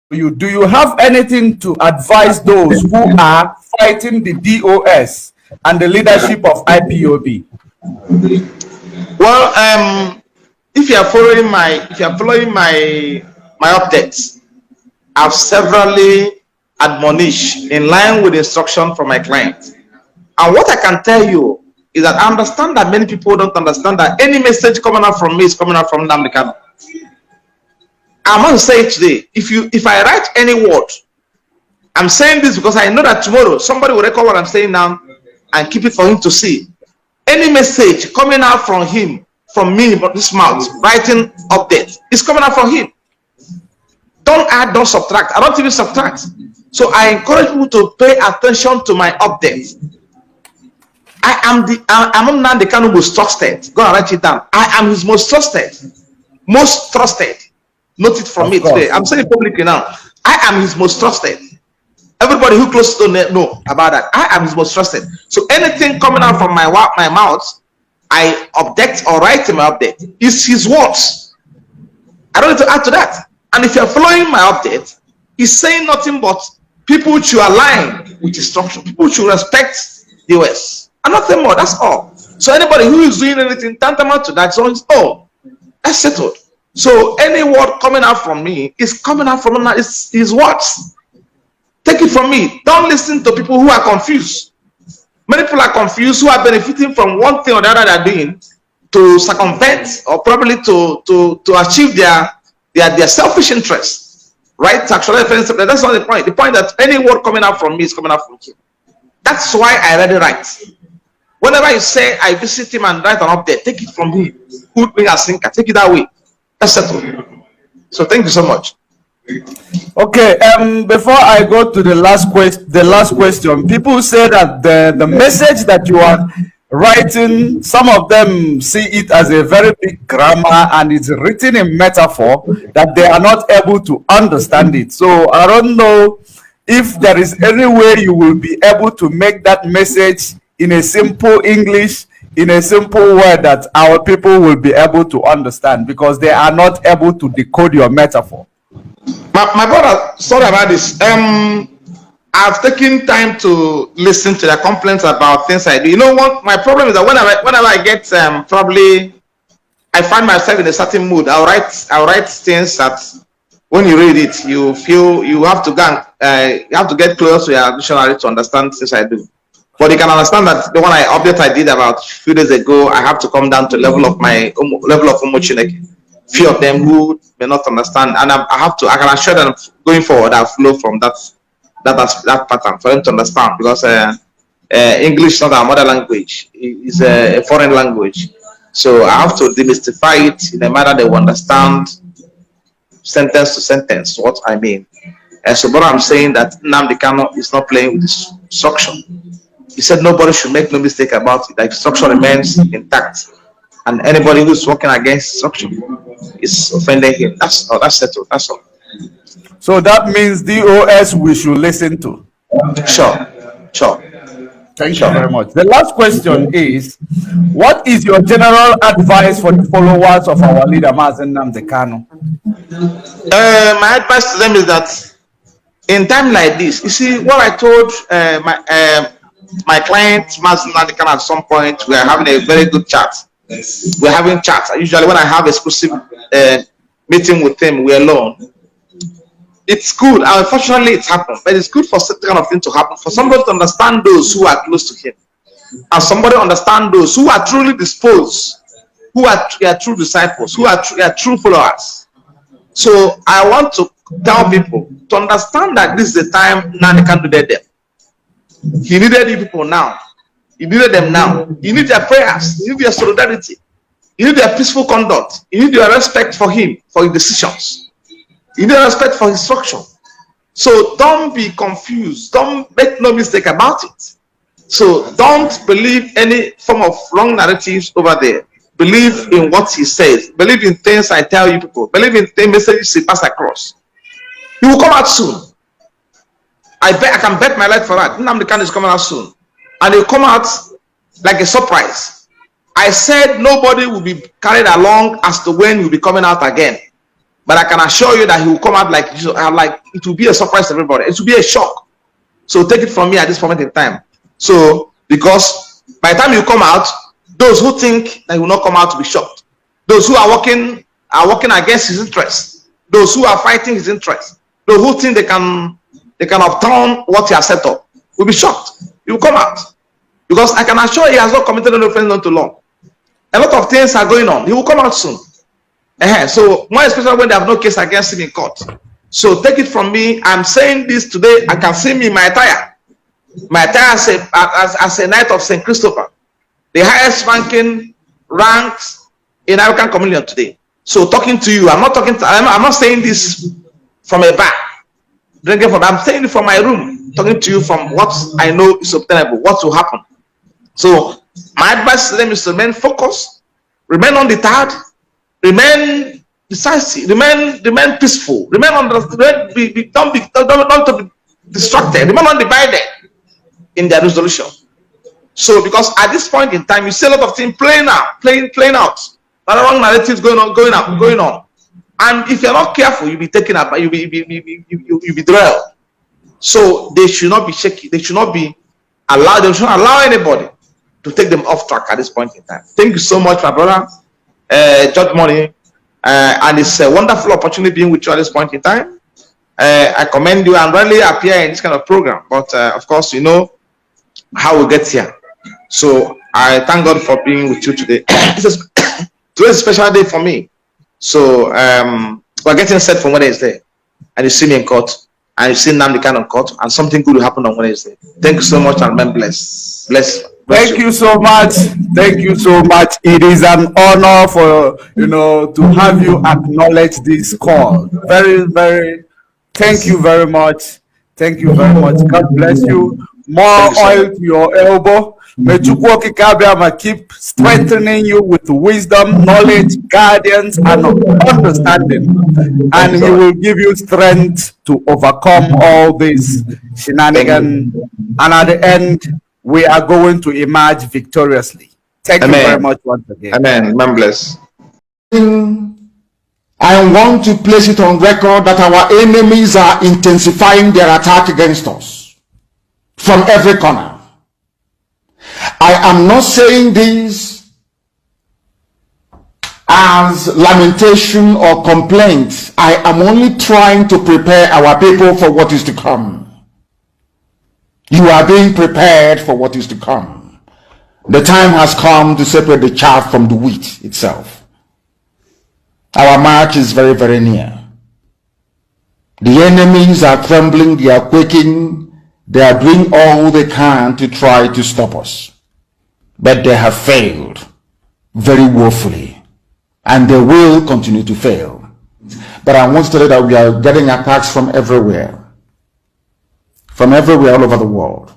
Do you have anything to advise those who are fighting the DOS and the leadership of IPOB? Well, if you are following my updates, I've severally admonished in line with instruction from my client. And what I can tell you is that I understand that many people don't understand that any message coming out from me is coming out from Nnamdi Kanu. I must say it today. If I write any word, I'm saying this because I know that tomorrow somebody will record what I'm saying now and keep it for him to see. Any message coming out from him, from me, from this mouth, writing update, is coming out from him. Don't add, don't subtract. I don't even subtract. So I encourage people to pay attention to my updates. I'm Nnamdi Kanu most trusted. Go and write it down. I am his most trusted. Most trusted. Note it from me today. I'm saying it publicly now. I am his most trusted. Everybody who close to know about that. I am his most trusted. So anything coming out from my mouth, I update or write in my update. It's his words. I don't need to add to that. And if you're following my update, he's saying nothing but people should align with his structure. People should respect the US. And nothing more. That's all. So anybody who is doing anything tantamount to that, so that's settled. So any word coming out from me is coming out from his words. Take it from me. Don't listen to people who are confused. Many people are confused who are benefiting from one thing or the other they're doing to circumvent or probably to achieve their selfish interests. Right? Actually, that's not the point. The point that any word coming out from me is coming out from him. That's why I read it right. Whenever you say I visit him and write an update, take it from him. Put me as thinker. Take it that way. That's settled. So thank you so much. Okay, before I go to the last question, people say that the message that you are writing, some of them see it as a very big grammar and it's written in metaphor that they are not able to understand it. So I don't know if there is any way you will be able to make that message in a simple English, in a simple word that our people will be able to understand, because they are not able to decode your metaphor. My brother, sorry about this. I've taken time to listen to the complaints about things I do. You know what? My problem is that whenever I get probably I find myself in a certain mood, I'll write things that when you read it, you feel you have to get close to your dictionary to understand things I do. But you can understand that the one update I did about a few days ago, I have to come down to level of Umochineke. Few of them who may not understand, and I can assure them going forward I'll flow from that pattern for them to understand, because English is not our mother language, it's a foreign language. So I have to demystify it in a manner they will understand, sentence to sentence, what I mean. And so what I'm saying that Nnamdi Kanu is not playing with this structure. He said nobody should make no mistake about it, like structure remains intact. And anybody who's working against structure is offending him. That's settled. That's all. So that means DOS we should listen to. Sure. Thank you very much. The last question is, what is your general advice for the followers of our leader, Nnamdi Kanu? My advice to them is that in time like this, you see what I told my client, Nnamdi Kanu, at some point, we are having a very good chat. We're having chats. Usually when I have exclusive meeting with him, we're alone. It's good. Unfortunately, it's happened. But it's good for that kind of thing to happen. For somebody to understand those who are close to him. And somebody understand those who are truly disposed, who are true disciples, who are true followers. So I want to tell people to understand that this is the time Nnamdi Kanu needed them. He needed you people now. You needed them now. You need their prayers. You need their solidarity. You need their peaceful conduct. You need your respect for him, for his decisions. You need respect for his structure. So don't be confused. Don't make no mistake about it. So don't believe any form of wrong narratives over there. Believe in what he says. Believe in things I tell you people. Believe in the messages he pass across. He will come out soon. I can bet my life for that. Nnamdi Kanu is coming out soon. And he'll come out like a surprise. I said nobody will be carried along as to when you'll be coming out again. But I can assure you that he will come out like it will be a surprise to everybody. It will be a shock. So take it from me at this moment in time. So because by the time you come out, those who think that he will not come out to be shocked. Those who are working against his interests. Those who are fighting his interests. Those who think they can upturn what he has set up will be shocked. He will come out. Because I can assure you he has not committed any offense unto law. A lot of things are going on. He will come out soon. So more especially when they have no case against him in court. So take it from me. I'm saying this today. I can see me in my attire. My attire as a knight of St. Christopher, the highest ranking ranks in African communion today. So talking to you, I'm not saying this from a bar, drinking from. I'm saying it from my room, talking to you from what I know is obtainable, what will happen. So my advice to them is to remain focused, remain undeterred, remain decisive, remain peaceful, remain don't be distracted, remain undivided in their resolution. So because at this point in time, you see a lot of things playing out. A lot of wrong narratives going on. And if you're not careful, you'll be taken up, you'll be derailed. So they should not be shaky, they should not allow anybody to take them off track at this point in time. Thank you so much, my brother, Judge Money. And it's a wonderful opportunity being with you at this point in time. I commend you and rarely appear in this kind of program, but of course, you know how we get here. So I thank God for being with you today. Today's a special day for me. So we're getting set for Wednesday, and you see me in court, and you see Nnamdi Kanu in court, and something good will happen on Wednesday. Thank you so much, and remain blessed. Thank you so much. Thank you so much. It is an honor for to have you acknowledge this call. Very, very. Thank you very much. Thank you very much. God bless you. More oil to your elbow. May Chukwu Okike Abiama keep strengthening you with wisdom, knowledge, guidance, and understanding. And he will give you strength to overcome all these shenanigans. And at the end, we are going to emerge victoriously. Thank you very much once again. Amen. Man bless. I want to place it on record that our enemies are intensifying their attack against us from every corner. I am not saying this as lamentation or complaint. I am only trying to prepare our people for what is to come. You are being prepared for what is to come. The time has come to separate the chaff from the wheat itself. Our march is very, very near. The enemies are trembling, they are quaking, they are doing all they can to try to stop us. But they have failed very woefully, and they will continue to fail. But I want to tell you that we are getting attacks from everywhere all over the world.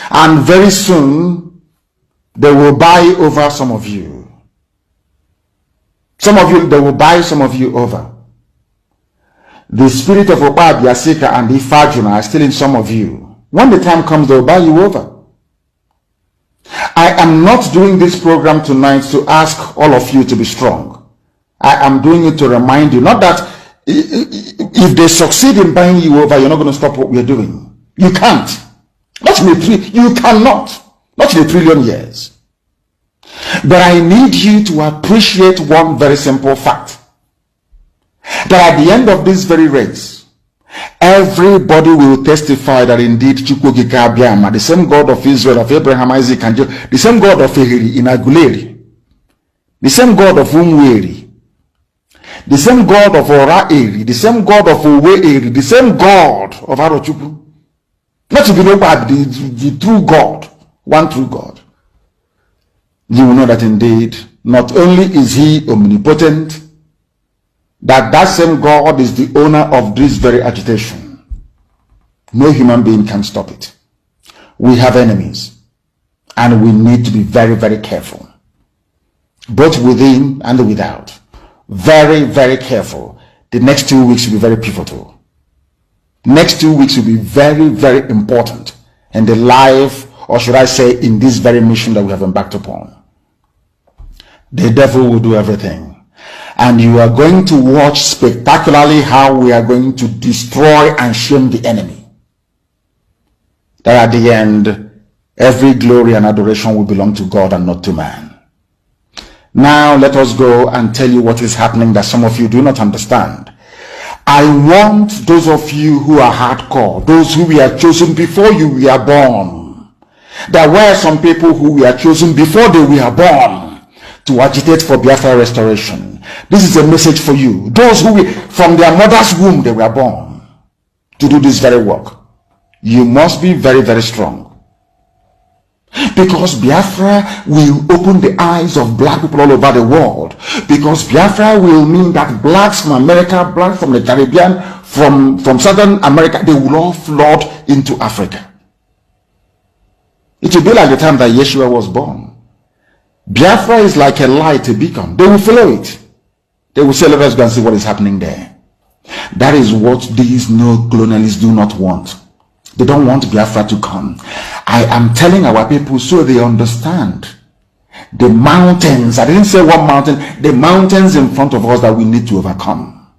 And very soon, they will buy over some of you. They will buy some of you over. The spirit of Obabiasika and Ifajuna are still in some of you. When the time comes, they will buy you over. I am not doing this program tonight to ask all of you to be strong. I am doing it to remind you, not that if they succeed in buying you over, you're not going to stop what we're doing. You can't. You cannot. Not in a trillion years. But I need you to appreciate one very simple fact. That at the end of this very race, everybody will testify that indeed Chukwu Okike Abiama, the same God of Israel, of Abraham, Isaac, and Jacob, the same God of Ehiri in Aguleri, the same God of Umweri, the same God of Ora-Eri, the same God of Owe-Eri, the same God of Arochukwu, not to be known by the true God, one true God. You will know that indeed, not only is he omnipotent, that same God is the owner of this very agitation. No human being can stop it. We have enemies, and we need to be very, very careful, both within and without. Very, very careful. The next 2 weeks will be very pivotal. Next 2 weeks will be very, very important in the life, or should I say, in this very mission that we have embarked upon. The devil will do everything. And you are going to watch spectacularly how we are going to destroy and shame the enemy. That at the end, every glory and adoration will belong to God and not to man. Now let us go and tell you what is happening that some of you do not understand. I want those of you who are hardcore, those who were chosen before you were born. There were some people who were chosen before they were born to agitate for Biafra restoration. This is a message for you. Those who from their mother's womb they were born to do this very work. You must be very, very strong. Because Biafra will open the eyes of black people all over the world. Because Biafra will mean that blacks from America, blacks from the Caribbean, from Southern America, they will all flood into Africa. It will be like the time that Yeshua was born. Biafra is like a light, a beacon. They will follow it. They will say, let us go and see what is happening there. That is what these neo-colonialists do not want. They don't want Biafra to come. I am telling our people so they understand the mountains. I didn't say one mountain. The mountains in front of us that we need to overcome.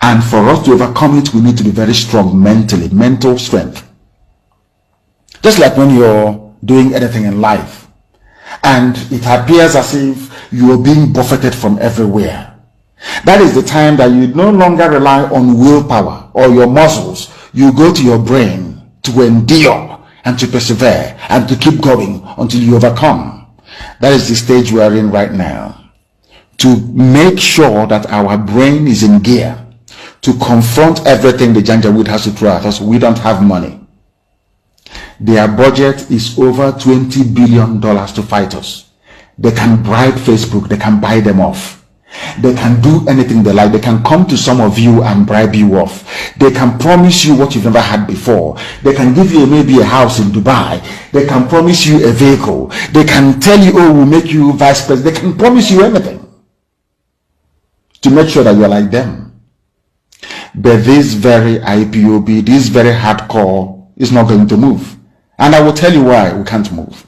And for us to overcome it, we need to be very strong mentally, mental strength. Just like when you're doing anything in life and it appears as if you are being buffeted from everywhere. That is the time that you no longer rely on willpower or your muscles. You go to your brain to endure and to persevere and to keep going until you overcome. That is the stage we are in right now. To make sure that our brain is in gear to confront everything the Janjaweed has to throw at us. We don't have money. Their budget is over $20 billion to fight us. They can bribe Facebook. They can buy them off. They can do anything they like. They can come to some of you and bribe you off. They can promise you what you've never had before. They can give you maybe a house in Dubai. They can promise you a vehicle. They can tell you, oh, we'll make you vice president. They can promise you anything to make sure that you're like them. But this very IPOB, this very hardcore is not going to move. And I will tell you why we can't move.